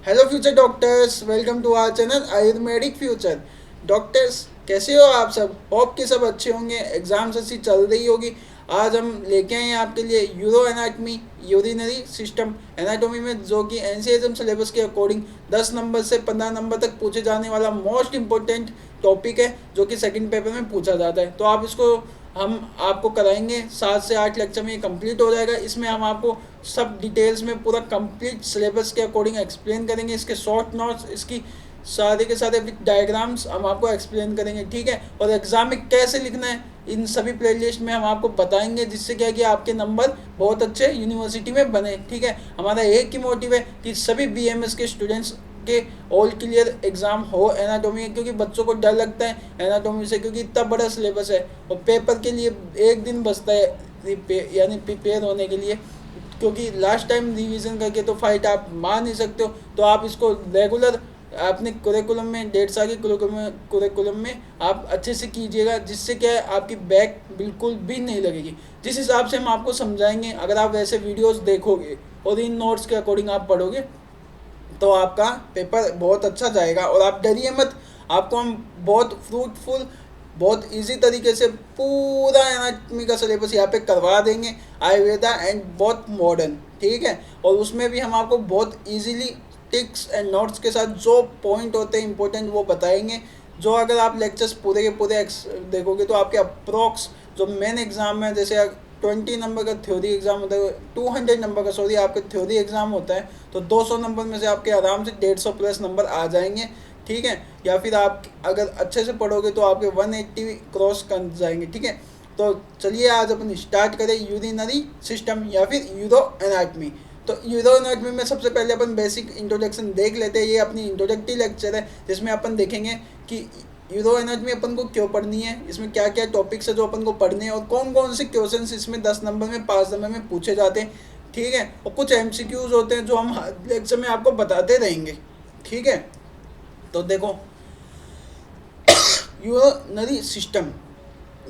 Hello future doctors, welcome to our channel Ayurvedic future. Doctors कैसे हो आप सब? होप के सब अच्छे होंगे। एग्जाम्स अच्छी चल रही होगी। आज हम लेके आए हैं आपके लिए euro anatomy, urinary system anatomy में, जो कि एनसीएसएम सिलेबस के अकॉर्डिंग 10 नंबर से 15 नंबर तक पूछे जाने वाला मोस्ट इंपॉर्टेंट टॉपिक है, जो कि सेकंड पेपर में पूछा जाता है। तो आप इसको हम आपको कराएंगे 7 से 8 लेक्चर में, ये कंप्लीट हो जाएगा। इसमें हम आपको सब डिटेल्स में पूरा कंप्लीट सिलेबस के अकॉर्डिंग एक्सप्लेन करेंगे। इसके शॉर्ट नोट्स, इसकी सारे के सारे विद डायग्राम्स हम आपको एक्सप्लेन करेंगे, ठीक है। और एग्जाम में कैसे लिखना है, इन सभी प्लेलिस्ट में हम आपको बताएंगे, जिससे क्या है कि आपके नंबर बहुत अच्छे यूनिवर्सिटी में बने, ठीक है। हमारा एक ही मोटिव है कि सभी बीएमएस के स्टूडेंट्स के ऑल क्लियर एग्जाम हो एनाटॉमी, क्योंकि बच्चों को डर लगता है एनाटॉमी से, क्योंकि इतना बड़ा सिलेबस है और पेपर के लिए एक दिन बचता है यानी प्रिपेयर होने के लिए। क्योंकि लास्ट टाइम रिवीजन करके तो फाइट आप मार नहीं सकते हो, तो आप इसको रेगुलर अपने कुरिकुलम में 1.5 साल के कुरिकुलम में आप अच्छे से कीजिएगा, जिससे क्या है आपकी बैक बिल्कुल भी नहीं लगेगी। जिस हिसाब से हम आपको समझाएंगे, अगर आप वैसे वीडियोस देखोगे और इन नोट्स के अकॉर्डिंग आप पढ़ोगे, तो आपका पेपर बहुत अच्छा जाएगा। और आप डरिए मत, आपको हम बहुत फ्रूटफुल, बहुत इजी तरीके से पूरा एनाटॉमी का सिलेबस यहाँ पे करवा देंगे, आयुर्वेदा एंड बहुत मॉडर्न, ठीक है। और उसमें भी हम आपको बहुत इजीली टिक्स एंड नोट्स के साथ जो पॉइंट होते हैं इंपॉर्टेंट वो बताएंगे। जो अगर आप लेक्चर्स पूरे के पूरे देखोगे तो आपके अप्रोक्स जो मेन एग्जाम है, जैसे 20 नंबर का थ्योरी एग्जाम होता है, 200 नंबर का सॉरी आपका थ्योरी एग्जाम होता है, तो 200 नंबर में से आपके आराम से 150 प्लस नंबर आ जाएंगे, ठीक है। या फिर आप अगर अच्छे से पढ़ोगे तो आपके 180 क्रॉस कर जाएंगे, ठीक है। तो चलिए आज अपन स्टार्ट करें यूरिनरी सिस्टम या फिर यूरो एनाटमी। तो यूरो एनाटमी में सबसे पहले अपन बेसिक इंट्रोडक्शन देख लेते हैं। ये अपनी इंट्रोडक्टरी लेक्चर है, जिसमें अपन देखेंगे कि यूरो एनाटमी अपन को क्यों पढ़नी है, इसमें क्या क्या टॉपिक्स है जो अपन को पढ़ने हैं, और कौन कौन से क्वेश्चंस इसमें 10 नंबर में 5 नंबर में पूछे जाते हैं, ठीक है। और कुछ एमसीक्यूज होते हैं जो हम लेक्चर में आपको बताते रहेंगे, ठीक है। तो देखो, यूरिनरी सिस्टम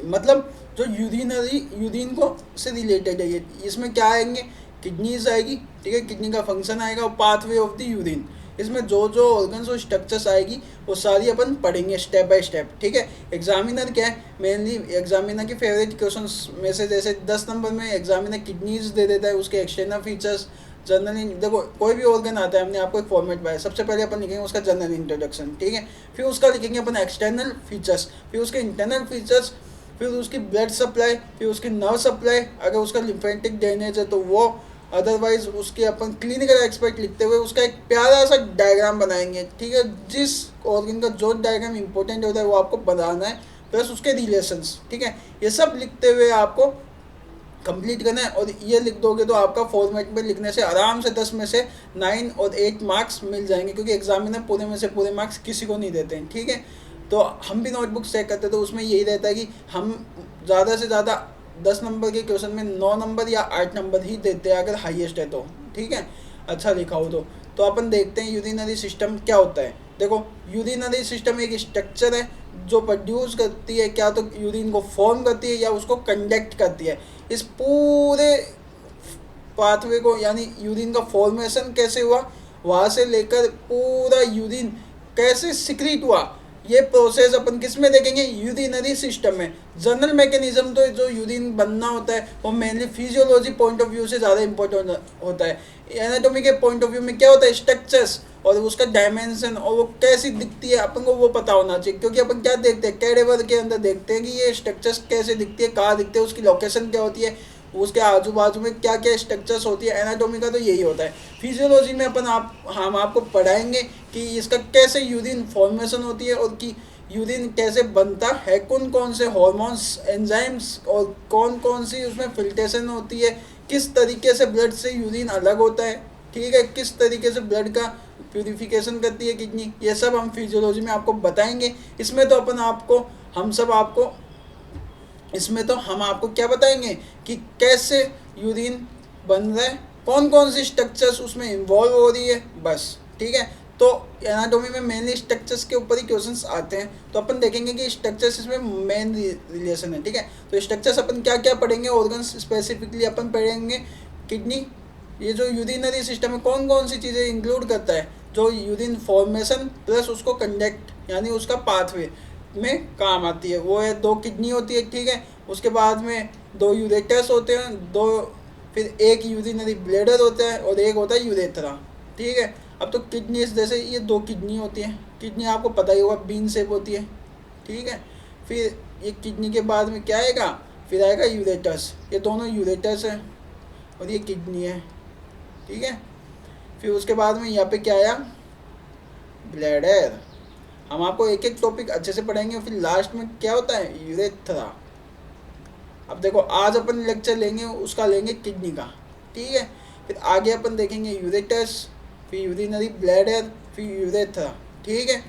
मतलब जो यूरिन को से रिलेटेड है ये। इसमें क्या आएंगे, किडनीज आएगी, ठीक है, किडनी का फंक्शन आएगा, और पाथवे ऑफ द यूरिन। इसमें जो जो ऑर्गन्स और स्ट्रक्चर्स आएगी वो सारी अपन पढ़ेंगे स्टेप बाय स्टेप, ठीक है। एग्जामिनर क्या है, मेनली एग्जामिनर की फेवरेट क्वेश्चंस में से, जैसे 10 नंबर में एग्जामिनर किडनीज दे देता है, उसके एक्सटर्नल फीचर्स, जनरल। देखो कोई भी ऑर्गन आता है, हमने आपको एक फॉर्मेट पाया, सबसे पहले अपन लिखेंगे उसका जनरल इंट्रोडक्शन, ठीक है। फिर उसका लिखेंगे अपन एक्सटर्नल फीचर्स, फिर उसके इंटरनल फीचर्स, फिर उसकी ब्लड सप्लाई, फिर उसकी नर्व सप्लाई, अगर उसका लिम्फेटिक ड्रेनेज है तो वो, अदरवाइज उसके अपन क्लिनिकल एक्सपर्ट लिखते हुए उसका एक प्यारा सा डायग्राम बनाएंगे, ठीक है। जिस ऑर्गन का जो डायग्राम इंपॉर्टेंट होता है वो आपको बनाना है, प्लस उसके रिलेशंस, ठीक है। ये सब लिखते हुए आपको कंप्लीट करना है। और ये लिख दोगे तो आपका फॉर्मेट में लिखने से आराम से 10 में से 9 और 8 मार्क्स मिल जाएंगे, क्योंकि एग्जामिनर पूरे में से पूरे मार्क्स किसी को नहीं देते हैं, ठीक है। तो हम भी नोटबुक चेक करते हैं, तो उसमें यही रहता है कि हम ज़्यादा से ज़्यादा 10 नंबर के क्वेश्चन में 9 नंबर या 8 नंबर ही देते हैं, अगर हाईएस्ट है तो, ठीक है, अच्छा लिखा हो तो अपन देखते हैं यूरिनरी सिस्टम क्या होता है। देखो, यूरिनरी सिस्टम एक स्ट्रक्चर है जो प्रोड्यूस करती है, क्या तो यूरिन को फॉर्म करती है या उसको कंडक्ट करती है। इस पूरे पाथवे को, यानी यूरिन का फॉर्मेशन कैसे हुआ, वहाँ से लेकर पूरा यूरिन कैसे सिक्रीट हुआ, ये प्रोसेस अपन किस में देखेंगे, यूरिनरी सिस्टम में। जनरल मैकेनिज्म तो जो यूरिन बनना होता है वो mainly physiology point of view से ज़्यादा इंपॉर्टेंट होता है। एनाटॉमी के पॉइंट ऑफ व्यू में क्या होता है, स्ट्रक्चर्स और उसका डायमेंशन और वो कैसी दिखती है अपन को वो पता होना चाहिए। क्योंकि अपन क्या देखते हैं, कैडेवर के अंदर देखते हैं कि ये स्ट्रक्चर्स कैसे दिखती है, कहाँ दिखते हैं, उसकी लोकेशन क्या होती है, उसके आजू बाजू में क्या क्या स्ट्रक्चर्स होती है। एनाटॉमी का तो यही होता है। फिजियोलॉजी में हम आपको पढ़ाएंगे कि इसका कैसे यूरिन फॉर्मेशन होती है, और कि यूरिन कैसे बनता है, कौन कौन से हार्मोन्स, एंजाइम्स और कौन कौन सी उसमें फिल्ट्रेशन होती है, किस तरीके से ब्लड से यूरिन अलग होता है, ठीक है, किस तरीके से ब्लड का प्यूरिफिकेशन करती है किडनी, ये सब हम फिजियोलॉजी में आपको बताएंगे। इसमें तो अपन आपको हम सब आपको इसमें तो हम आपको क्या बताएंगे कि कैसे यूरिन बन रहा है, कौन कौन सी स्ट्रक्चर्स उसमें इन्वॉल्व हो रही है, बस, ठीक है। तो एनाटॉमी में मेनली स्ट्रक्चर्स के ऊपर ही क्वेश्चंस आते हैं, तो अपन देखेंगे कि स्ट्रक्चर्स इसमें मेन रिलेशन है, ठीक है। तो स्ट्रक्चर्स अपन क्या क्या पढ़ेंगे, ऑर्गन्स स्पेसिफिकली अपन पढ़ेंगे किडनी, ये जो यूरिनरी सिस्टम है कौन कौन सी चीज़ें इंक्लूड करता है, जो यूरिन फॉर्मेशन प्लस उसको कंडक्ट यानी उसका पाथवे में काम आती है, वो है 2 किडनी होती है, ठीक है। उसके बाद में 2 यूरेटर्स होते हैं, 2 फिर एक यूरिनरी ब्लेडर होता है और एक होता है यूरेथ्रा, ठीक है। अब तो किडनी जैसे ये 2 किडनी होती है, किडनी आपको पता ही होगा बीन शेप होती है, ठीक है। फिर ये किडनी के बाद में क्या आएगा, फिर आएगा यूरेटस, ये दोनों यूरेटस है और ये किडनी है, ठीक है। फिर उसके बाद में यहाँ पे क्या आया, ब्लैडर। हम आपको एक एक टॉपिक अच्छे से पढ़ेंगे। फिर लास्ट में क्या होता है, यूरेथ्रा। अब देखो आज अपन लेक्चर लेंगे उसका लेंगे किडनी का, ठीक है। फिर आगे अपन देखेंगे यूरेटस, फिर यूरिनरी ब्लैडर, फिर यूरेथ्रा, ठीक है।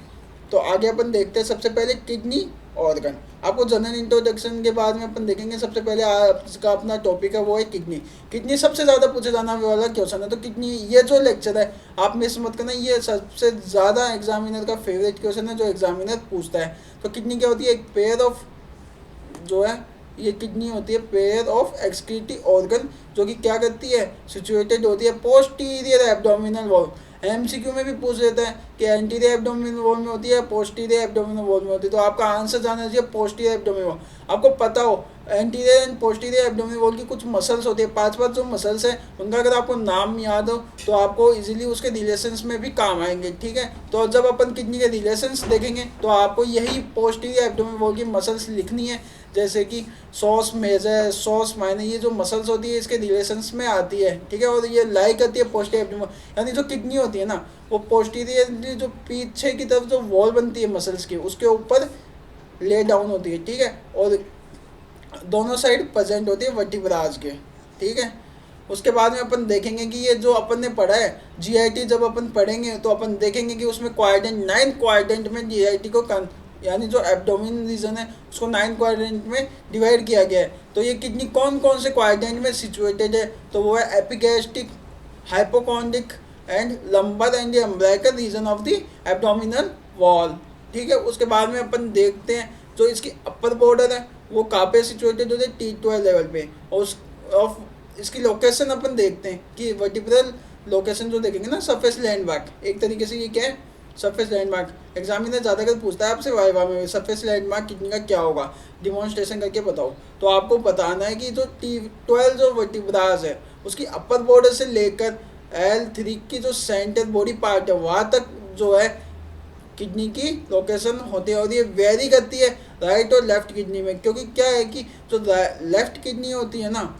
तो आगे अपन देखते हैं सबसे पहले किडनी ऑर्गन। आपको जनरल इंट्रोडक्शन के बाद में अपन देखेंगे सबसे पहले आपका अपना टॉपिक है वो है किडनी। किडनी सबसे ज़्यादा पूछे जाने वाला क्वेश्चन है, तो किडनी ये जो लेक्चर है आप मिस मत करना, ये सबसे ज़्यादा एग्जामिनर का फेवरेट क्वेश्चन है जो एग्जामिनर पूछता है। तो किडनी क्या होती है, एक पेयर ऑफ जो है ये किडनी होती है पेयर ऑफ एक्सक्रीटरी ऑर्गन, जो कि क्या करती है, सिचुएटेड होती है पोस्टीरियर एब्डोमिनल वॉल। एमसीक्यू में भी पूछ लेता है कि एंटीरियर एब्डोमिनल वॉल में होती है पोस्टीरियर एब्डोमिनल वॉल में होती है, तो आपका आंसर जाना चाहिए पोस्टीरियर एब्डोमिनल वॉल। आपको पता हो anterior and posterior abdominal wall की कुछ मसल्स होती है, 5 जो मसल्स हैं उनका अगर आपको नाम याद हो तो आपको इजीली उसके रिलेशंस में भी काम आएंगे, ठीक है। तो जब अपन किडनी के रिलेशंस देखेंगे तो आपको यही पोस्टीरियर एब्डोमिनल वॉल की मसल्स लिखनी है, जैसे कि सॉस मेजर, सॉस माइनर, ये जो मसल्स होती है इसके रिलेशंस में आती है, ठीक है। और ये लाई करती है पोस्टीरियर एब्डोमिनल, यानी जो किडनी होती है ना वो पोस्टीरियर जो पीछे की तरफ जो वॉल बनती है मसल्स की उसके ऊपर ले डाउन होती है, ठीक है। और दोनों साइड प्रेजेंट होती है वर्टिब्रास के, ठीक है। उसके बाद में अपन देखेंगे कि ये जो अपन ने पढ़ा है जीआईटी, जब अपन पढ़ेंगे तो अपन देखेंगे कि उसमें क्वाड्रेंट 9 क्वाड्रेंट में जीआईटी को यानी जो एब्डोमिन रीजन है उसको 9 क्वाड्रेंट में डिवाइड किया गया है। तो ये किडनी कौन कौन से क्वाड्रेंट में सिचुएटेड है, तो वो है epigastric, hypochondriac and lumbar and umbilical region of the abdominal wall, ठीक है। उसके बाद में अपन देखते हैं जो इसकी अपर बॉर्डर है वो कहाँ पे सिचुएटेड होते हैं, T12 लेवल पे। और इसकी लोकेशन अपन देखते हैं कि वर्टिब्रल लोकेशन जो देखेंगे ना, सरफेस लैंडमार्क, एक तरीके से ये क्या है, सरफेस लैंडमार्क। एग्जामिनर ज़्यादातर पूछता है आपसे वाइवा में सरफेस लैंडमार्क किडनी का क्या होगा, डिमॉन्स्ट्रेशन करके बताओ। तो आपको बताना है कि जो T12 जो वर्टिब्रास है उसकी अपर बॉर्डर से लेकर L3 की जो सेंटर बॉडी पार्ट है वहाँ तक जो है किडनी की लोकेशन होती है, और ये वेरी करती है राइट और लेफ्ट किडनी में, क्योंकि क्या है कि जो लेफ्ट किडनी होती है ना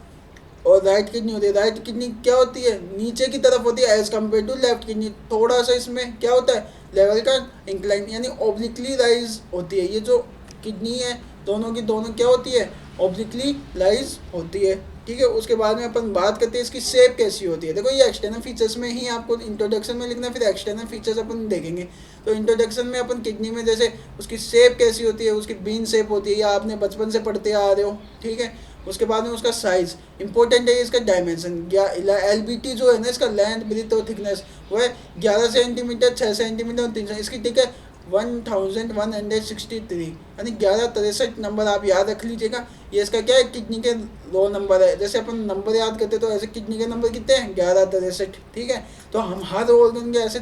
और राइट किडनी होती है, राइट किडनी क्या होती है नीचे की तरफ होती है as compare to left kidney, थोड़ा सा इसमें क्या होता है लेवल का इंक्लाइन यानी ऑब्लिकली राइज होती है। ये जो किडनी है दोनों की दोनों क्या होती है, ऑब्लिकली राइज होती है, ठीक है। उसके बाद में अपन बात करते हैं इसकी शेप कैसी होती है। देखो ये एक्सटर्नल फीचर्स में ही आपको इंट्रोडक्शन में लिखना है, फिर एक्सटर्नल फीचर्स अपन देखेंगे। तो इंट्रोडक्शन में अपन किडनी में जैसे उसकी शेप कैसी होती है, उसकी बीन शेप होती है, या आपने बचपन से पढ़ते आ रहे हो, ठीक है। उसके बाद में उसका साइज इंपॉर्टेंट है, इसका डायमेंशन LBT जो है ना, इसका लेंथ ब्रीथ और थिकनेस वो है 11 सेंटीमीटर, 6 सेंटीमीटर और 3 इसकी, ठीक है 1163 यानी 1163 नंबर आप याद रख लीजिएगा। ये इसका क्या है, किडनी के रो नंबर है। जैसे अपन नंबर याद करते तो ऐसे किडनी के नंबर कितने हैं, 1163, ठीक है। तो हम हर ऑर्गन के ऐसे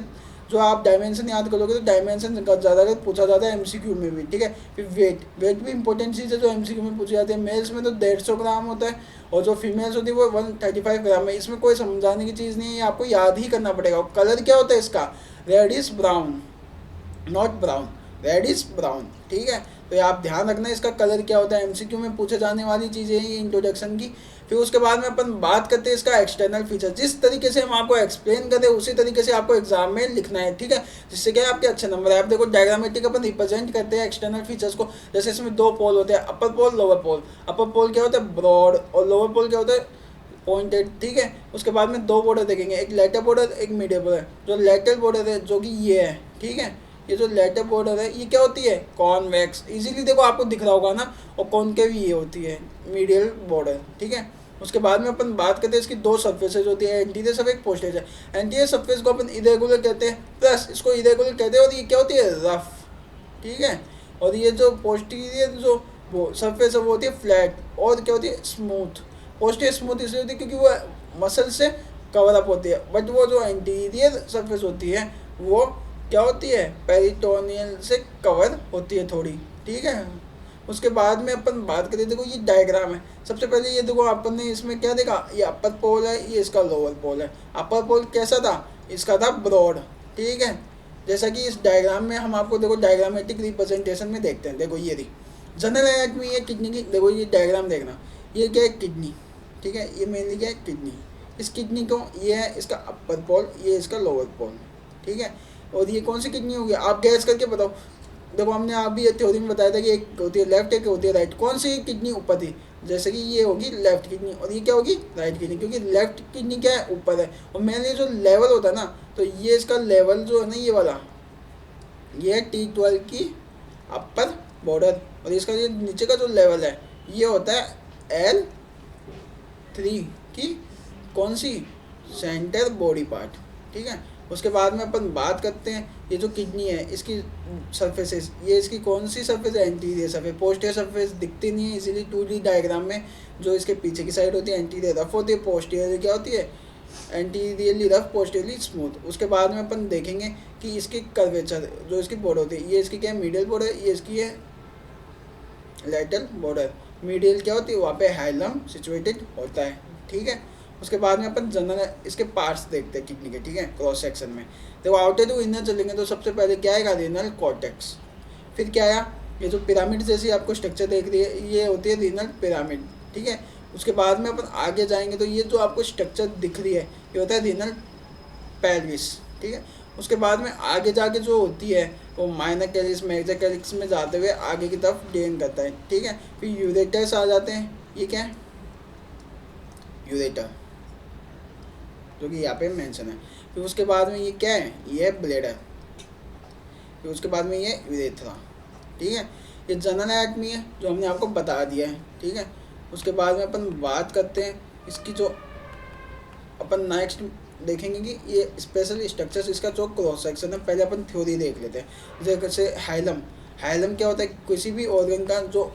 जो आप डायमेंशन याद करोगे तो डायमेंशन ज़्यादा पूछा जाता है एमसीक्यू में भी, ठीक है। फिर वेट भी इंपॉर्टेंट चीज़ है जो एमसीक्यू में पूछी जाती है। मेल्स में तो 150 ग्राम होता है और जो फीमेल्स होती है वो 135 ग्राम है। इसमें कोई समझाने की चीज़ नहीं है, आपको याद ही करना पड़ेगा। और कलर क्या होता है इसका, reddish brown, not brown, reddish brown, ठीक है। तो ये आप ध्यान रखना इसका कलर क्या होता है, एमसीक्यू में पूछे जाने वाली चीज़ें हैं ये इंट्रोडक्शन की। फिर उसके बाद में अपन बात करते हैं इसका एक्सटर्नल फीचर। जिस तरीके से हम आपको एक्सप्लेन करें उसी तरीके से आपको एग्जाम में लिखना है, ठीक है, जिससे क्या है आपके अच्छे नंबर है। आप देखो डायग्रामेटिक अपन रिप्रेजेंट करते हैं एक्सटर्नल फीचर्स को। जैसे इसमें 2 पोल होते हैं, अपर पोल लोअर पोल। अपर पोल क्या होता है, ब्रॉड, और लोअर पोल क्या होता है, पॉइंटेड, ठीक है। उसके बाद में 2 बॉर्डर देखेंगे, एक लेटर बॉर्डर एक मीडियल बॉर्डर। जो लेटर बॉर्डर है जो कि ये है, ठीक है, ये जो लेटर बॉर्डर है ये क्या होती है, कॉन्वेक्स, इजीली देखो आपको दिख रहा होगा ना। और कॉनकेव ये होती है मीडियल बॉर्डर, ठीक है। उसके बाद में अपन बात करते हैं इसकी 2 सरफेसेज होती है, anterior surface, posterior. Anterior surface को अपन इरेगुलर कहते हैं, प्लस इसको इरेगुलर कहते हैं, और ये क्या होती है, रफ, ठीक है। और ये जो पोस्टीरियर जो वो सरफेस है वो होती है फ्लैट, और क्या होती है, स्मूथ। पोस्टीरियर स्मूथ इसलिए होती है क्योंकि वो मसल से कवर अप होती है, बट वो जो एंटीरियर सरफेस होती है वो क्या होती है, पेरिटोनियल से कवर होती है थोड़ी, ठीक है। उसके बाद में अपन बात करें, देखो ये डायग्राम है, सबसे पहले ये देखो अपन ने इसमें क्या देखा, ये अपर पोल है, ये इसका लोअर पोल है। अपर पोल कैसा था, इसका था ब्रॉड, ठीक है। जैसा कि इस डायग्राम में हम आपको देखो डायग्रामेटिक रिप्रेजेंटेशन में देखते हैं, देखो ये जनरल एनाटॉमी है किडनी की, देखो ये डायग्राम देखना, ये क्या है किडनी, ठीक है, ये मेनली क्या है किडनी। इस किडनी को ये है इसका अपर पोल, ये इसका लोअर पोल, ठीक है। और ये कौन सी किडनी होगी, आप गैस करके बताओ। देखो हमने अभी ये थ्योरी में बताया था कि एक होती है लेफ्ट, एक होती है राइट, कौन सी किडनी ऊपर थी, जैसे कि ये होगी लेफ्ट किडनी और ये क्या होगी राइट किडनी, क्योंकि लेफ्ट किडनी क्या है ऊपर है, और मेनली जो लेवल होता है ना, तो ये इसका लेवल जो है ना, ये वाला, ये है T12 की अपर बॉर्डर, और इसका ये नीचे का जो लेवल है ये होता है L3 की कौन सी, सेंटर बॉडी पार्ट, ठीक है। उसके बाद में अपन बात करते हैं, ये जो किडनी है इसकी सरफेसेस, ये इसकी कौन सी सरफेस है, एंटीरियर सरफेस। पोस्टीरियर सरफेस दिखती नहीं है इसीलिए 2D डायग्राम में जो इसके पीछे की साइड होती है एंटीरियर रफ होती है, पोस्टीरियर क्या होती है, एंटीरियरली रफ, पोस्टीरियरली स्मूथ। उसके बाद में अपन देखेंगे कि इसकी कर्वेचर जो इसकी बॉर्डर होती है, ये इसकी क्या है मीडियल बॉर्डर, ये इसकी है लैटरल बॉर्डर। मीडियल क्या होती है, वहाँ पे हाइलम सिचुएटेड होता है, ठीक है। उसके बाद में अपन जनरल इसके पार्ट्स देखते हैं किडनी के, ठीक है, क्रॉस सेक्शन में। देखो आउटर टू इनर चलेंगे तो सबसे पहले क्या आएगा, रीनल कॉर्टेक्स। फिर क्या आया, ये जो पिरामिड जैसी आपको स्ट्रक्चर देख रही है ये होती है रीनल पिरामिड, ठीक है। उसके बाद में अपन आगे जाएंगे तो ये जो आपको स्ट्रक्चर दिख रही है ये होता है रीनल पेल्विस, ठीक है। उसके बाद में आगे जाके जो होती है वो माइनर कैलिक्स मेजर कैलिक्स में जाते हुए आगे की तरफ ड्रेन करता है, ठीक है। फिर यूरेटर्स आ जाते हैं, ये क्या है यूरेटर, जो कि यहाँ पे मेंशन है। फिर उसके बाद में ये क्या है, ये है ब्लेडर। फिर उसके बाद में ये यूरेथ्रा, ठीक है। ये जनरल एनाटॉमी है जो हमने आपको बता दिया है, ठीक है। उसके बाद में अपन बात करते हैं इसकी, जो अपन नेक्स्ट देखेंगे कि ये स्पेशल स्ट्रक्चर्स, इसका जो क्रॉस सेक्शन है, पहले अपन थ्योरी देख लेते हैं। जैसे हाइलम, हाइलम क्या होता है, किसी भी ऑर्गन का जो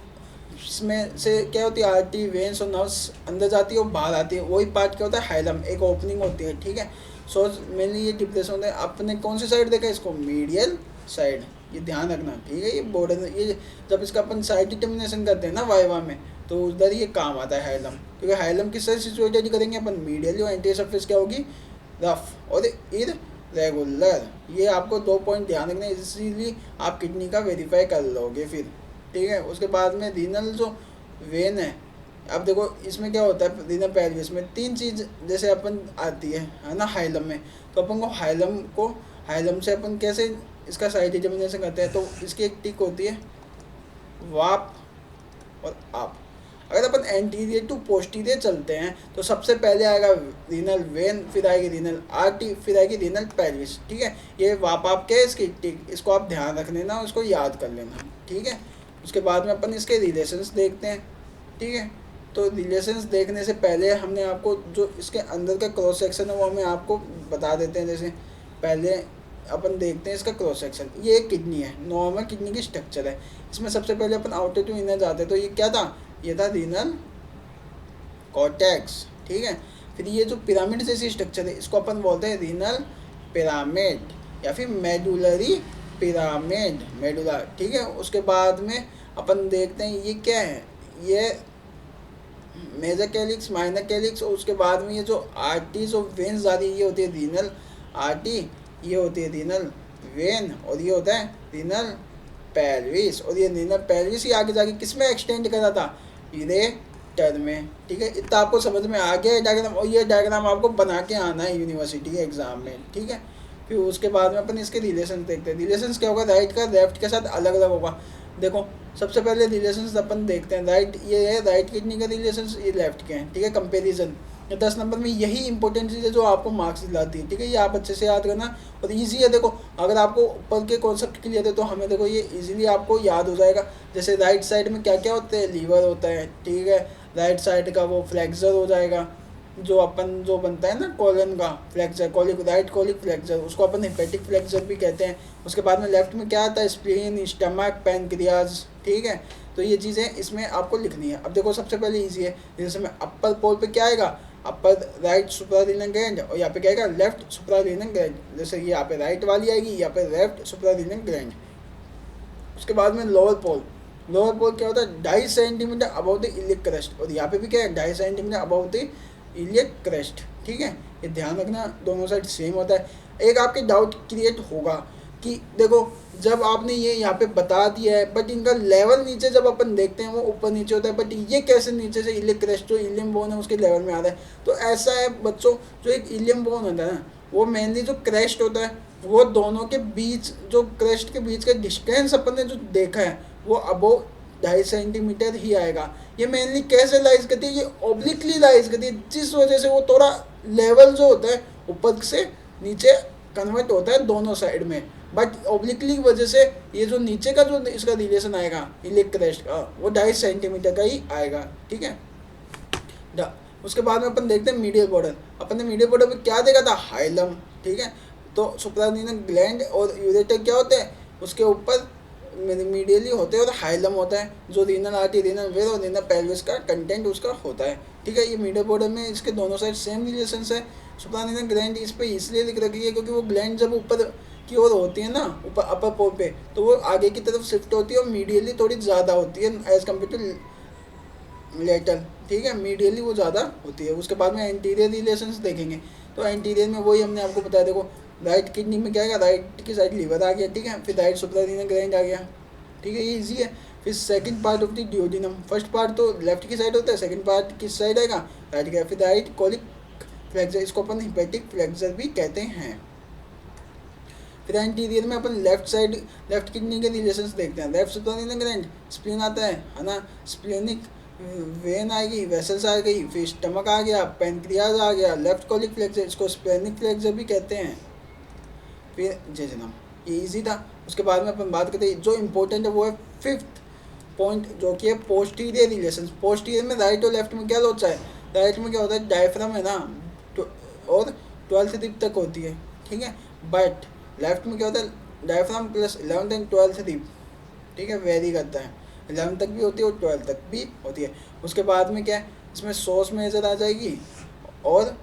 इसमें से क्या होती है आर्टरी वेन्स और नर्व्स अंदर जाती है और बाहर आती है, वही पार्ट क्या होता है हाइलम, एक ओपनिंग होती है, ठीक है। सो मेनली ये डिप्रेशन होता है। आपने कौन सी साइड देखा इसको, मीडियल साइड, ये ध्यान रखना, ठीक है। ये बॉर्डर, ये जब इसका अपन साइड डिटर्मिनेशन करते हैं ना वाइवा में, तो उधर ये काम आता है हाइलम, क्योंकि हाइलम किस तरह सिचुएटेड करेंगे अपन, मीडियल जो एंटीरियर सरफेस क्या होगी रफ और इररेगुलर। ये आपको 2 पॉइंट ध्यान रखना, इसीलिए आप किडनी का वेरीफाई कर लोगे फिर, ठीक है। उसके बाद में रीनल जो वेन है, अब देखो इसमें क्या होता है रीनल पेल्विस में 3 चीज़ जैसे अपन आती है ना हाइलम में, तो अपन को हाइलम से अपन कैसे इसका साइड डिटर्मिनेशन करते हैं, तो इसकी एक टिक होती है वाप और आप। अगर अपन एंटीरियर टू पोस्टीरियर चलते हैं तो सबसे पहले आएगा रीनल वेन, फिर आएगी रीनल आर्टरी, फिर आएगी रीनल पेल्विस, ठीक है। ये वाप आप क्या है इसकी टिक, इसको आप ध्यान रख लेना, उसको याद कर लेना, ठीक है। उसके बाद में अपन इसके रिलेशंस देखते हैं, ठीक है। तो रिलेशंस देखने से पहले हमने आपको जो इसके अंदर का क्रॉस सेक्शन है वो हमें आपको बता देते हैं। जैसे पहले अपन देखते हैं इसका क्रॉस सेक्शन, ये एक किडनी है, नॉर्मल किडनी की स्ट्रक्चर है। इसमें सबसे पहले अपन आउटर टू इनर जाते हैं, तो ये क्या था, ये था रीनल कॉर्टेक्स, ठीक है। फिर ये जो पिरामिड जैसी स्ट्रक्चर है इसको अपन बोलते हैं रीनल पिरामिड या फिर मेडुलरी पिरामिड, मेडुला, ठीक है। उसके बाद में अपन देखते हैं ये क्या है, ये मेजर कैलिक्स, माइनर कैलिक्स, और उसके बाद में ये जो आर्टरीज और वेन्स जा रही है ये होती है रीनल आर्टरी, ये होती है रीनल वेन, और ये होता है रीनल पेल्विस। और ये रीनल पेल्विस ही आगे जाके किस में एक्सटेंड करा था, यूरेटर में, ठीक है। इतना आपको समझ में आ गया डायग्राम, और ये डायग्राम आपको बना के आना है यूनिवर्सिटी के एग्जाम में, ठीक है। फिर उसके बाद में अपन इसके रिलेशन देखते हैं। रिलेशंस क्या होगा, राइट का लेफ्ट के साथ अलग अलग होगा। देखो सबसे पहले रिलेशंस अपन देखते हैं, राइट ये है राइट किडनी का रिलेशंस, ये लेफ्ट के हैं, ठीक है। कंपैरिजन, ये 10 नंबर में यही इंपॉर्टेंट चीज़ है जो आपको मार्क्स दिलाती है, ठीक है। ये आप अच्छे से याद करना और इजी है। देखो अगर आपको ऊपर के कॉन्सेप्ट क्लियर है तो हमें देखो ये इजीली आपको याद हो जाएगा। जैसे राइट साइड में क्या क्या होते हैं, लीवर होता है, ठीक है। राइट साइड का वो फ्लेक्सर हो जाएगा, जो अपन जो बनता है ना कॉलन का flexor, colic, right colic flexor, उसको अपन हेपेटिक फ्लेक्सर भी कहते हैं। उसके बाद में लेफ्ट में क्या आता है, स्प्लीन, स्टमक, पैनक्रियाज, ठीक है। तो ये चीज़ें इसमें आपको लिखनी है। अब देखो सबसे पहले इजी है, जैसे में अपर पोल पे क्या आएगा, अपर राइट सुप्रारीनल ग्लैंड, और यहाँ पे क्या आएगा लेफ्ट सुप्रारीनल ग्लैंड। जैसे यहाँ पे राइट वाली आएगी, यहाँ पे लेफ्ट सुप्रारीनल ग्लैंड। उसके बाद में लोअर पोल, लोअर पोल क्या होता है 2.5 centimetre about the iliac crust, और यहाँ पे भी क्या है 2.5 centimetre about the iliac crust. ठीक है, ये ध्यान रखना दोनों साइड सेम होता है। एक आपके डाउट क्रिएट होगा कि देखो जब आपने ये यहाँ पे बता दिया है बट इनका लेवल नीचे जब अपन देखते हैं वो ऊपर नीचे होता है, बट ये कैसे नीचे से इलियक क्रस्ट जो इलियम बोन है उसके लेवल में आ रहा है। तो ऐसा है बच्चों, जो एक इलियम बोन होता है ना वो मेनली जो क्रस्ट होता है वो दोनों के बीच, जो क्रस्ट के बीच का डिस्टेंस अपन ने जो देखा है वो अबोव 2.5 सेंटीमीटर ही आएगा। ये मेनली कैसे लाइज करती है, ये ऑब्लिकली लाइज करती है, जिस वजह से वो थोड़ा लेवल जो होता है ऊपर से नीचे कन्वर्ट होता है दोनों साइड में, बट ऑब्लिकली की वजह से ये जो नीचे का जो इसका रिलेशन आएगा इलियक क्रस्ट का वो 2.5 सेंटीमीटर का ही आएगा। ठीक है, उसके बाद में अपन देखते हैं मीडियल बॉर्डर। अपन ने मीडियल बॉर्डर में क्या देखा था, हाइलम। ठीक है, तो सुप्रारीनल ग्लैंड और यूरेटर क्या होते हैं, उसके ऊपर मीडियली होते हैं, और हाइलम होता है जो रीनल आर्टरी, रीनल वेल और रीनल पेल्विस का कंटेंट उसका होता है। ठीक है, ये मीडियल बॉर्डर में इसके दोनों साइड सेम रिलेशन है। सुप्रारीनल ग्लैंड इस पर इसलिए लिख रखी है क्योंकि वो ग्लैंड जब ऊपर की ओर होती है ना, ऊपर अपर पोल पे, तो वो आगे की तरफ शिफ्ट होती है और मीडियली थोड़ी ज़्यादा होती है एज कम्पेयर टू लेटर। ठीक है, मीडियली वो ज़्यादा होती है। उसके बाद में एंटीरियर रिलेशंस देखेंगे, तो एंटीरियर में वही हमने आपको बताया, देखो राइट किडनी में क्या आएगा, राइट की साइड लीवर आ गया। ठीक है, फिर राइट सुप्रारीनल ग्लैंड आ गया। ठीक है, ये इजी है। फिर second part of the duodenum, first part तो लेफ्ट की साइड होता है, सेकंड पार्ट किस साइड आएगा, राइट का। फिर राइट कोलिक फ्लेक्सर, इसको अपन हिपैटिक फ्लेक्सर भी कहते हैं। फिर एंटीरियर में अपन लेफ्ट साइड, लेफ्ट किडनी के रिलेशंस देखते हैं। लेफ्ट सुप्रारीनल ग्लैंड, स्प्लीन आता है ना, स्प्लेनिक वेन आएगी, वेसल्स आ गई, फिर स्टमक आ गया, पेनक्रियाज आ गया, लेफ्ट कोलिक फ्लेक्सर, इसको स्प्लेनिक फ्लेक्सर भी कहते हैं। फिर जेजुनम, ये इजी था। उसके बाद में अपन बात करते हैं जो इम्पोर्टेंट है वो है फिफ्थ पॉइंट, जो कि है पोस्टीरियर रिलेशन। पोस्टीरियर में राइट और लेफ्ट में क्या होता है, राइट में क्या होता है डायफ्राम है ना, और 12th रिब तक होती है। ठीक है, बट लेफ्ट में क्या होता है diaphragm plus 11th and 12th rib. ठीक है, वेरी करता है, 11 तक भी होती है और 12 तक भी होती है। उसके बाद में क्या है, इसमें सोर्स मेजर आ जाएगी और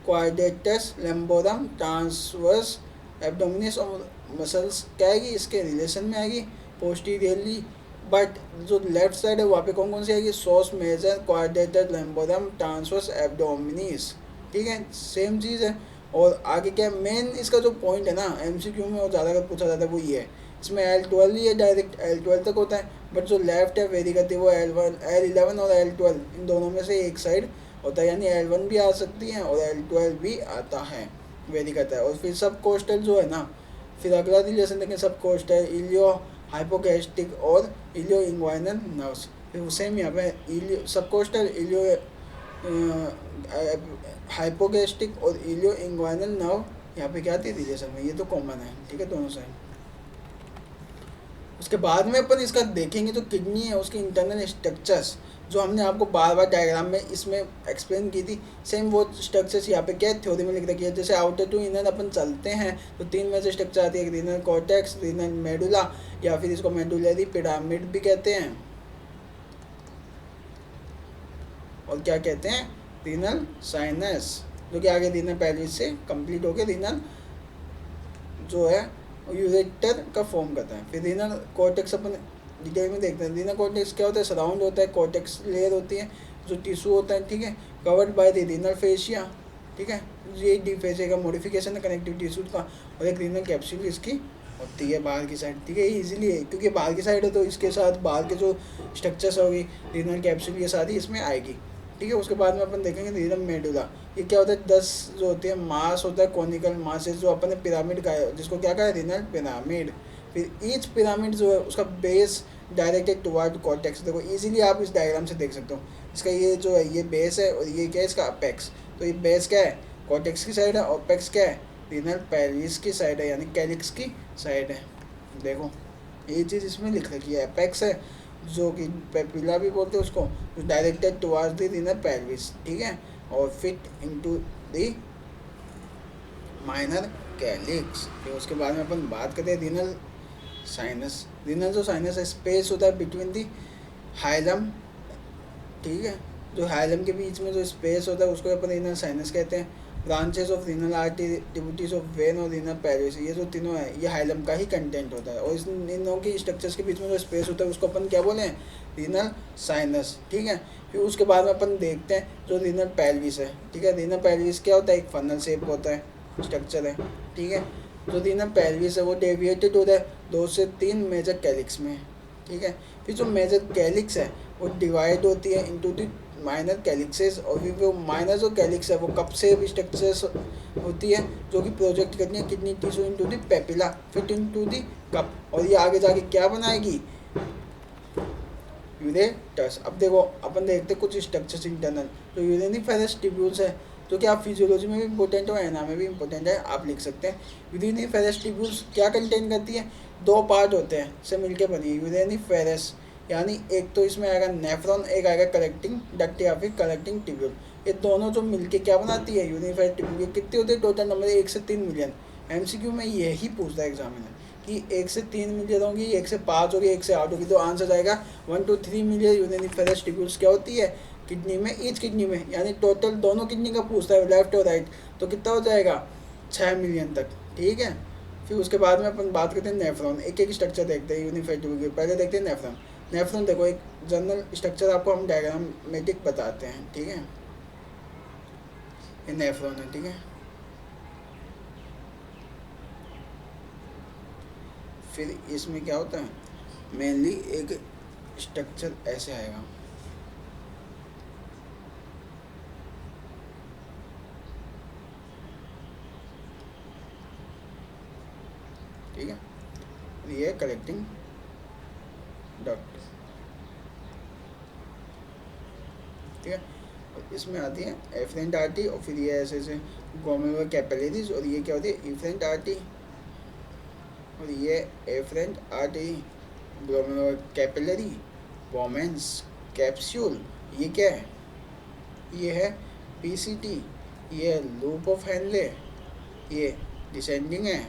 क्वाड्रेटस लैम्बोरम ट्रांसवर्स एब्डोमिनिस और मसल्स क्या आएगी इसके रिलेशन में आएगी पोस्टीरियरली। बट जो लेफ्ट साइड है वहाँ पे कौन कौन सी आएगी, सोर्स major, quadratus lumborum, transverse abdominis. ठीक है, सेम चीज़ है। और आगे क्या मेन इसका जो पॉइंट है ना एमसीक्यू में और ज़्यादा पूछा जाता है वो ये है, इसमें L12 ही है, डायरेक्ट L12 तक होता है, बट जो लेफ्ट है वेरी करती है वो L11 और L12 इन दोनों में से एक साइड होता है, यानी L1 भी आ सकती है और L12 भी आता है, वेरी करता है। और फिर सब कोस्टल जो है ना, फिर अगला रिलेशन देखें सब कोस्टल, इलियो हाइपोगैस्ट्रिक और इलियो इंग्वाइनल नर्व्स। फिर सेम यहाँ पे इलियो सब कोस्टल, इलियो हाइपोगैस्ट्रिक और इलियो इंग्वाइनल नर्व यहाँ पे क्या आती है रिलेशन में, ये तो कॉमन है। ठीक है, दोनों साइड। उसके बाद में अपन इसका देखेंगे जो किडनी है उसके इंटरनल स्ट्रक्चर्स, जो हमने आपको बार बार डायग्राम में इसमें एक्सप्लेन की थी, सेम वो स्ट्रक्चर्स यहाँ पे क्या थ्योरी में लिख रखी है। जैसे आउटर टू इनर अपन चलते हैं तो 3 में से स्ट्रक्चर आती है, रीनल कॉर्टेक्स, रीनल मेडुला, या फिर इसको मेडुलरी पिरामिड भी कहते हैं, और क्या कहते हैं रीनल साइनस, जो कि आगे रीनल पेल्विस से कंप्लीट होकर रीनल जो है यूरेटर का फॉर्म करता है। फिर रीनल कॉर्टेक्स अपन डिटेल में देखते हैं। रीनल कॉर्टेक्स क्या होता है, सराउंड होता है, कॉर्टेक्स लेयर होती है, जो टिश्यू होता है। ठीक है, covered by the renal fascia. ठीक है, ये डी फेशिया का मॉडिफिकेशन है कनेक्टिव टिश्यू का, और एक रीनल कैप्सूल इसकी होती है बाहर की साइड। ठीक है, ये इजीली है क्योंकि बाहर की साइड है तो इसके साथ बाहर के जो स्ट्रक्चर्स होगी रीनल कैप्सूल ये सारी इसमें आएगी। ठीक है, उसके बाद में अपन देखेंगे रीनल मेडुला। ये क्या होता है 10 जो होती है मास होता है, कॉनिकल मास जो अपन ने पिरामिड का है, जिसको क्या कहा है रीनल पिरामिड। फिर ईच पिरामिड जो है उसका बेस डायरेक्टेड टुवर्ड कॉर्टेक्स। देखो इजीली आप इस डायग्राम से देख सकते हो, इसका ये जो है ये बेस है और ये क्या है इसका अपेक्स। तो ये बेस क्या है कॉर्टेक्स की साइड है, और अपेक्स क्या है रीनल पेल्विस की साइड है, यानी कैलिक्स की साइड है। देखो ये चीज़ इसमें लिख रखी है, अपेक्स है जो कि पेपिला भी बोलते हैं उसको, directed towards the renal pelvis. ठीक है, और fit into the minor calyx. फिर उसके बाद में अपन बात करते हैं रीनल साइनस। रीनल जो साइनस है स्पेस होता है बिटवीन द हाइलम, ठीक है, जो हाइलम के बीच में जो स्पेस होता है उसको अपन रीनल साइनस कहते हैं। Branches of renal artery, tributaries of when और रीनल पेरिस, ये जो तीनों है ये हाइलम का ही कंटेंट होता है। और इन दोनों की स्ट्रक्चर्स के बीच में जो स्पेस होता है उसको अपन क्या बोले हैं, रीनल साइनस, ठीक है। फिर उसके बाद में अपन देखते हैं जो रीनल पेल्विस है, ठीक है। रीनल पेल्विस क्या होता है, एक फनल शेप होता है, स्ट्रक्चर है, ठीक है। जो रीनल पेल्विस है वो डेविएटेड होता है 2 से 3 मेजर कैलिक्स में, ठीक है। फिर जो मेजर कैलिक्स है वो डिवाइड होती है इनटू द माइनर कैलिक्सेस, और फिर वो माइनर जो कैलिक्स है वो कप से स्ट्रक्चर्स होती है जो कि प्रोजेक्ट करती है kidney tissue into the papilla fit into the cup, और ये आगे जाके क्या बनाएगी, यूरेटस। अब देखो अपन देखते हैं कुछ स्ट्रक्चर्स इंटरनल। जो यूरिनिफेरस ट्यूब्यूल्स है जो कि आप फिजियोलॉजी में भी इंपॉर्टेंट है, एना में भी इंपॉर्टेंट है, आप लिख सकते हैं। यूरिनिफेरस ट्यूब्यूल्स क्या कंटेन करती है, 2 पार्ट होते हैं से मिलकर बनी है यूरिनिफेरस, यानी एक तो इसमें आएगा नेफ्रॉन, एक आएगा कलेक्टिंग डक्ट या फिर कलेक्टिंग ट्यूब्यूल। ये दोनों जो मिलके क्या बनाती है यूनिफाइड ट्यूब्यूल। कितने होते हैं टोटल नंबर, 1 से 3 मिलियन। एमसीक्यू में यही पूछता है एग्जामिनर कि 1 से 3 मिलियन होगी, 1 से 5 होगी, 1 से 8 होगी, तो आंसर जाएगा 1 to 3 मिलियन यूनिफेरस ट्यूब्यूल्स क्या होती है किडनी में, ईच किडनी में, यानी टोटल दोनों किडनी का पूछता है लेफ्ट और राइट, तो कितना हो जाएगा 6 मिलियन तक, ठीक है। फिर उसके बाद में अपन बात करते हैं नेफ्रॉन, एक एक स्ट्रक्चर देखते हैं यूनिफाइड ट्यूब्यूल। पहले देखते हैं नेफ्रॉन। नेफ्रॉन देखो एक जनरल स्ट्रक्चर आपको हम डायग्रामेटिक बताते हैं, ठीक है। ये नेफ्रॉन है, ठीक है। फिर इसमें क्या होता है, मेनली एक स्ट्रक्चर ऐसे आएगा, ठीक है। ये कलेक्टिंग डक्ट, ठीक है। और इसमें आती है एफरेंट आर्टरी, और फिर ये ऐसे ऐसे ग्लोमेरुलर कैपिलरीज, और ये क्या होती है इफरेंट आर्टरी, और ये efferent artery, glomerular capillary, Bowman's capsule. ये क्या है, ये है पीसीटी, ये लूप ऑफ हेनले, ये डिसेंडिंग है,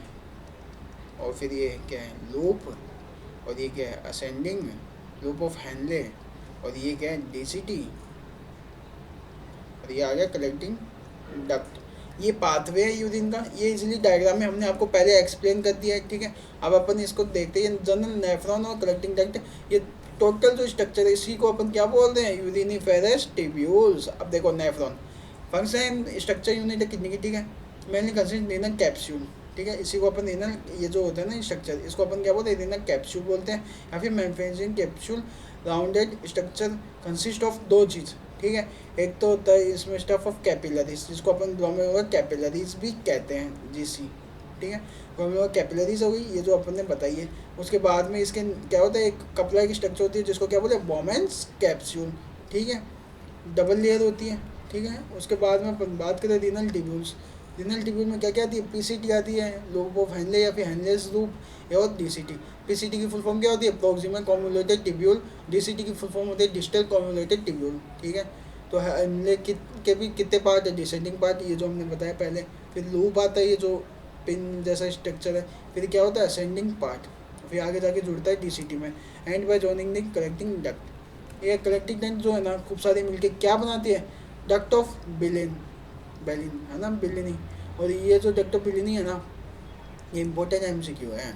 और फिर ये क्या है लूप, और ये क्या है असेंडिंग लूप ऑफ हेनले, और ये क्या है डीसीटी, और ये आ गया कलेक्टिंग डक्ट। ये पाथवे है यूरिन का, ये इजीली डायग्राम में हमने आपको पहले एक्सप्लेन कर दिया है, ठीक है। अब अपन इसको देखते हैं, जनरल नेफ्रॉन और कलेक्टिंग डक्ट, ये टोटल जो स्ट्रक्चर है इसी को अपन क्या बोलते हैं यूरिनिफेरस ट्यूब्यूल्स। अब देखो नेफ्रॉन फंक्शन स्ट्रक्चर यूनिट है किडनी की, ठीक है। मेनली कंसिस्ट रीनल कैप्सूल, ठीक है। इसी को अपन रीनल, ये जो होता है ना स्ट्रक्चर, इसको अपन क्या बोलते हैं रीनल कैप्सूल बोलते हैं, या फिर manufacturing capsule. Rounded structure consist of 2 चीज़, ठीक है। एक तो होता है इसमें स्टफ ऑफ कैपिलरीज, जिसको अपन ग्लोमेरुलर कैपिलरीज भी कहते हैं, जीसी, ठीक है। ग्लोमेरुलर कैपिलरीज हो गई, ये जो अपन ने बताई है। उसके बाद में इसके क्या होता है, एक कपड़ा की स्ट्रक्चर होती है जिसको क्या बोलते हैं बोमेंस कैप्सूल, ठीक है। डबल लेयर होती है, ठीक है। उसके बाद में अपन बात करें रीनल ट्यूब्यूल्स। रीनल ट्यूब्यूल में क्या क्या आती है, पीसीटी आती है, लूप ऑफ हेनले या फिर हेनलेस लूप, और डीसीटी। पीसीटी की फुल फॉर्म क्या होती है, प्रोक्सिमल कन्वोल्यूटेड ट्यूब्यूल। डीसीटी की फुल फॉर्म होती है डिस्टल कन्वोल्यूटेड ट्यूब्यूल, ठीक है। तो हेनले के भी कितने पार्ट है, डिसेंडिंग पार्ट, ये जो हमने बताया पहले। फिर लूप आता है, ये जो पिन जैसा स्ट्रक्चर है। फिर क्या होता है असेंडिंग पार्ट, फिर आगे जाके जुड़ता है डीसीटी में। And bye joining the collecting duct. ये कलेक्टिंग डक्ट जो है ना खूब सारी मिलके क्या बनाती है, डक्ट ऑफ बेलिन है ना, बिलिनी। और ये जो डक्ट ऑफ बिलिनी है ना, ये इम्पोर्टेंट एमसीक्यू है,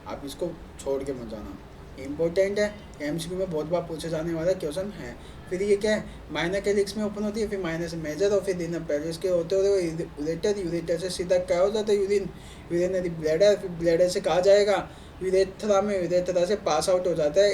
आप इसको छोड़ के मत जाना, इम्पोर्टेंट है, एमसीक्यू में बहुत बार पूछे जाने वाला क्वेश्चन है। फिर ये क्या है, माइनर कैलिक्स में ओपन होती है, फिर माइनर से मेजर, और फिर रीनल पेरिस के होते हुए यूरेटर, यूरेटर से सीधा क्या हो जाता है यूरिन, यूरिनरी ब्लैडर, फिर ब्लैडर से कहा जाएगा यूरेथ्रा में, यूरेथ्रा से पास आउट हो जाता है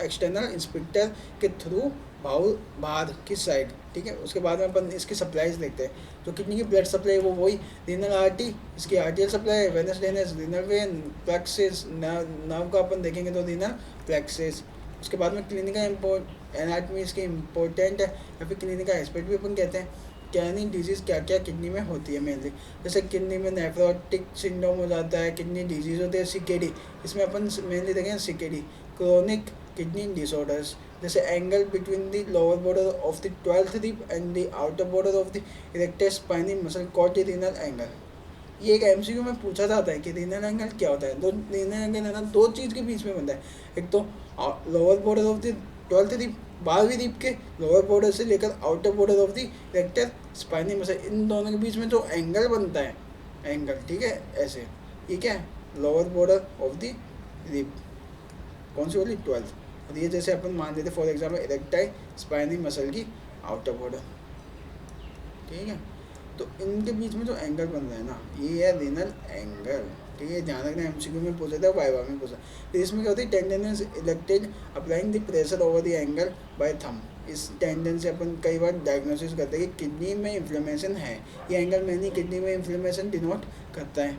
एक्सटर्नल इंस्पेक्टर के थ्रू बाहर किस साइड, ठीक है। उसके बाद में अपन इसकी सप्लाईज देखते हैं। जो किडनी की ब्लड सप्लाई वो वही रीनल आर्टरी, इसकी arterial supply, venous venous renal vein, plexus, nerve का अपन देखेंगे तो रीनल प्लेक्सिस। उसके बाद में क्लिनिकल एनाटमी इसकी इम्पोर्टेंट है, या फिर क्लिनिकल एस्पेक्ट भी अपन कहते हैं। किडनी डिजीज़ क्या क्या किडनी में होती है मेनली, जैसे किडनी में नेफ्रोटिक सिंड्रोम हो जाता है, किडनी डिजीज़ होती है सीकेडी, इसमें अपन मेनली देखें सीकेडी। क्रोनिक किडनी डिसऑर्डर्स, जैसे angle between the lower border of the 12th rib and the outer border of the erector spinae muscle called the renal angle. ये एक एमसीक्यू में पूछा जाता है कि रीनल एंगल क्या होता है। रीनल एंगल है ना 2 चीज़ के बीच में बनता है, एक तो lower border of the 12th rib 12वीं रीप के लोअर बॉर्डर से लेकर outer border of the erector spinae muscle, इन दोनों के बीच में जो एंगल बनता है, एंगल, ठीक है, ऐसे, ये क्या है, lower border of the rib, कौन सी वाली, 12th। और ये जैसे अपन मान लेते for example erector spinae muscle की आउटर बॉर्डर, ठीक है। तो इनके बीच में जो एंगल बन रहा है ना, ये है रीनल एंगल, ठीक है। ध्यान रखना, एमसीक्यू में पूछा था, वाइवा में पूछा। फिर इसमें क्या होती है, tendon is elected applying the pressure over the angle by thumb. इस टेंडन से अपन कई बार डायग्नोसिस करते हैं कि किडनी में इन्फ्लेमेशन है, ये एंगल मैंने किडनी में इन्फ्लेमेशन डिनोट करता है।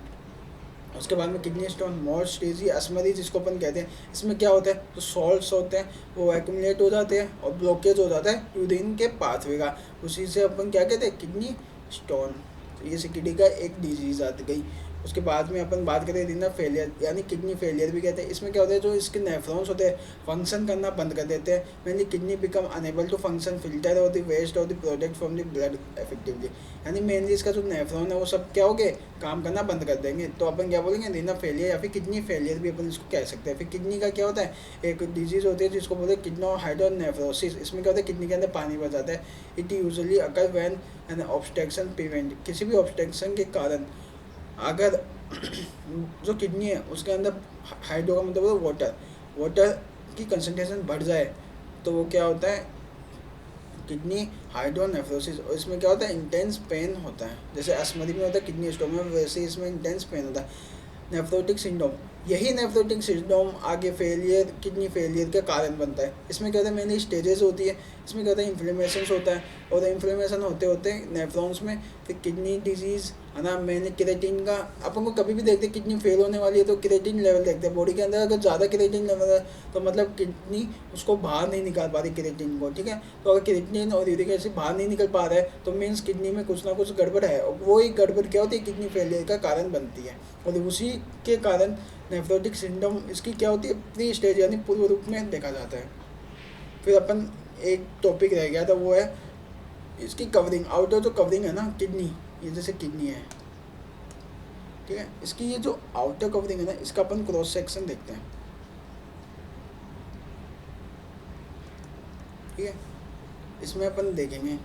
उसके बाद में किडनी स्टोन, मोर्स स्टेज, असमरी जिसको अपन कहते हैं, इसमें क्या होता है, तो सॉल्ट्स होते हैं वो एक्यूमुलेट हो जाते हैं और ब्लॉकेज हो जाता है यूरिन के पाथवे का, उसी से अपन क्या कहते हैं, किडनी स्टोन। तो ये किडनी का एक डिजीज आती गई। उसके बाद में अपन बात करें रीनल फेलियर, यानी किडनी फेलियर भी कहते हैं। इसमें क्या होता है, जो इसके नेफ्रॉन्स होते हैं फंक्शन करना बंद कर देते हैं, mainly kidney become unable to function filter और द वेस्ट और the product from the blood effectively, यानी मेनली इसका जो नेफ्रॉन है वो सब क्या हो गए, काम करना बंद कर देंगे। तो अपन क्या बोलेंगे, रीनल फेलियर या फिर किडनी फेलियर भी अपन इसको कह सकते हैं। फिर किडनी का क्या होता है, एक डिजीज होती है जिसको बोलते हैं किडनो हाइड्रोनेफ्रोसिस। इसमें क्या होता है, किडनी के अंदर पानी भर जाता है। It usually occur when an obstruction prevent, किसी भी ऑब्स्ट्रक्शन के कारण अगर जो किडनी है उसके अंदर हाइड्रो का मतलब वाटर, वाटर की कंसंट्रेशन बढ़ जाए तो वो क्या होता है, किडनी हाइड्रोनेफ्रोसिस। और इसमें क्या होता है, इंटेंस पेन होता है, जैसे असमरी में होता है किडनी स्टोन में, वैसे इसमें इंटेंस पेन होता है। नेफ्रोटिक सिंड्रोम, यही नेफ्रोटिक सिंड्रोम आगे फेलियर, किडनी फेलियर का कारण बनता है। इसमें क्या होता है, मेनली स्टेजेस होती है। इसमें क्या होता है, इन्फ्लेमेशन होता है और इन्फ्लेमेशन होते होते नेफ्रॉन्स में फिर किडनी डिजीज़ है ना। मैंने क्रिएटिन का, अपन को कभी भी देखते किडनी फेल होने वाली है तो क्रिएटिन लेवल देखते हैं बॉडी के अंदर। अगर ज़्यादा क्रिएटिन लेवल है तो मतलब किडनी उसको बाहर नहीं निकाल पा रही क्रिएटिन को, ठीक है। तो अगर क्रिएटिन और यूरिक एसिड बाहर नहीं निकल पा रहा है तो मीन्स किडनी में कुछ ना कुछ गड़बड़ है, और वो ही गड़बड़ क्या होती है, किडनी फेलियर का कारण बनती है। और उसी के कारण नेफ्रोटिक सिंड्रोम इसकी क्या होती है, प्री स्टेज यानी पूर्व रूप में देखा जाता है। फिर अपन एक टॉपिक रह गया था, वो है इसकी कवरिंग, आउटर जो कवरिंग है ना किडनी, ये जैसे किडनी है, ठीक है, इसकी ये जो आउटर कवरिंग है ना, इसका अपन क्रॉस सेक्शन देखते हैं, ठीक है। इसमें अपन देखेंगे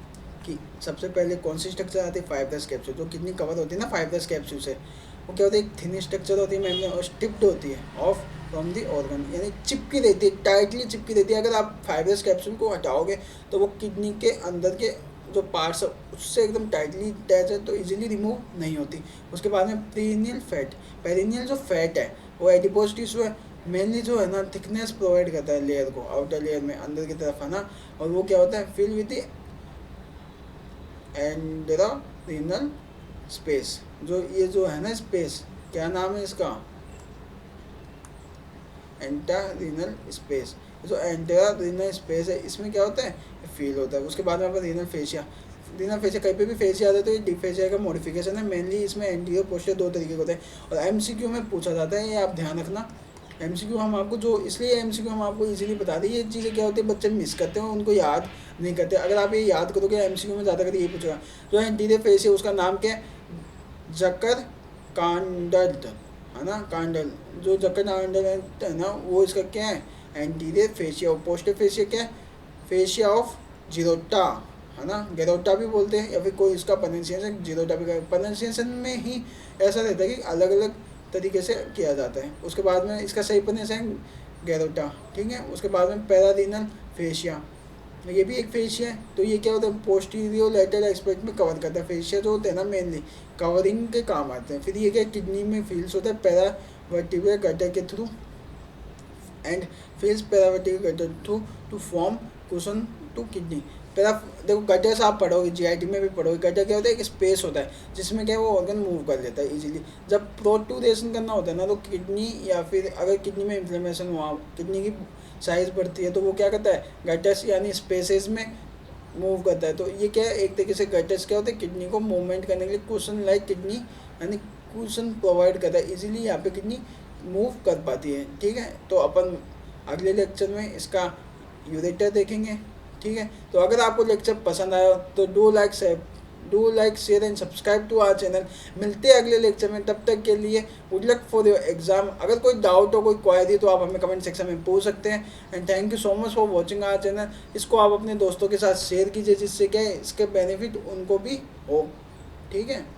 कि सबसे पहले कौन सी स्ट्रक्चर आती है, फाइब्रस कैप्सूल। जो किडनी कवर होती है ना फाइब्रस कैप्सूल से, वो क्या होती है, एक थिन स्ट्रक्चर होती है मेम्ब्रेन और स्टिप्ड होती है ऑफ फ्रॉम दी ऑर्गन, यानी चिपकी रहती है, टाइटली चिपकी रहती है। अगर आप फाइब्रस कैप्सूल को हटाओगे तो वो किडनी के अंदर के जो पार्ट्स है उससे एकदम टाइटली अटैच है, तो इजीली रिमूव नहीं होती। उसके बाद में पेरिनियल फैट, पेरिनियल जो फैट है वो एडिपोज टिश्यू है, मेनली जो है ना थिकनेस प्रोवाइड करता है लेयर को, आउटर लेयर में अंदर की तरफ है ना। और वो क्या होता है, फिल विद एंटेरोरीनल स्पेस, जो ये जो है ना स्पेस, क्या नाम है इसका, एंटेरोरीनल स्पेस। जो एंटेरोरीनल स्पेस है इसमें क्या होता है, फील होता है। उसके बाद में रीनल फेशिया, रीनल फेशिया कहीं पे भी फेशिया आता है तो ये डिफेशिया का मॉडिफिकेशन है। मेनली इसमें एंटीरियर पोस्टीरियर दो तरीके के होते हैं और एमसीक्यू में पूछा जाता है, ये आप ध्यान रखना। एमसीक्यू हम आपको जो इसलिए एमसीक्यू हम आपको इजीली बता दें, ये चीज़ें क्या होती है बच्चे मिस करते हैं, उनको याद नहीं करते। अगर आप ये याद करोगे एमसीक्यू में ज़्यादा करके ये पूछेगा, जो एंटीरियर फेशिया उसका नाम क्या है, जकर कांडल है ना, कांडल, जो जकर कांडल है ना वो इसका क्या है, एंटीरियर फेशिया। और पोस्टीरियर फेशिया क्या है, फेशिया ऑफ जिरोटा है ना, गेरोटा भी बोलते हैं, या फिर कोई इसका प्रोनाउंसिएशन जिरोटा भी, प्रोनाउंसिएशन में ही ऐसा रहता है कि अलग अलग तरीके से किया जाता है। उसके बाद में इसका सही प्रोनाउंसिएशन गेरोटा, ठीक है। उसके बाद में पैरारीनल फेशिया, ये भी एक फेशिया है। तो ये क्या होता है, पोस्टीरियर लेटरल एस्पेक्ट में कवर करता है। फेशिया जो होते हैं ना मेनली कवरिंग के काम आते हैं। फिर ये क्या किडनी में फील्स होता है पैरावर्टिब्रल गटर के through and fills paravertebral gutter through to form cushion to kidney. देखो गटर से आप पढ़ोगे, जीआईटी में भी पढ़ोगे, गटर क्या होता है, एक स्पेस होता है जिसमें क्या वो ऑर्गन मूव कर लेता है इजीली। जब प्रोट्रूडेशन करना होता है ना तो किडनी, या फिर अगर किडनी में इन्फ्लेमेशन हुआ, किडनी की साइज बढ़ती है तो वो क्या करता है, गटर्स यानी स्पेसेस में मूव करता है। तो ये क्या है, एक तरीके से गटर्स क्या होते हैं, किडनी को मूवमेंट करने के लिए कुशन लाइक किडनी यानी कुशन प्रोवाइड करता है, इजीली यहाँ पे किडनी मूव कर पाती है, ठीक है। तो अपन अगले लेक्चर में इसका यूरेटर देखेंगे, ठीक है। तो अगर आपको लेक्चर पसंद आया तो do like do like share and subscribe to our channel. मिलते हैं अगले लेक्चर में, तब तक के लिए good luck for your exam. अगर कोई डाउट हो, कोई क्वेरी, तो आप हमें कमेंट सेक्शन में पूछ सकते हैं। And thank you so much for watching our channel. इसको आप अपने दोस्तों के साथ शेयर कीजिए, जिससे क्या है इसके बेनिफिट उनको भी हो। ठीक है।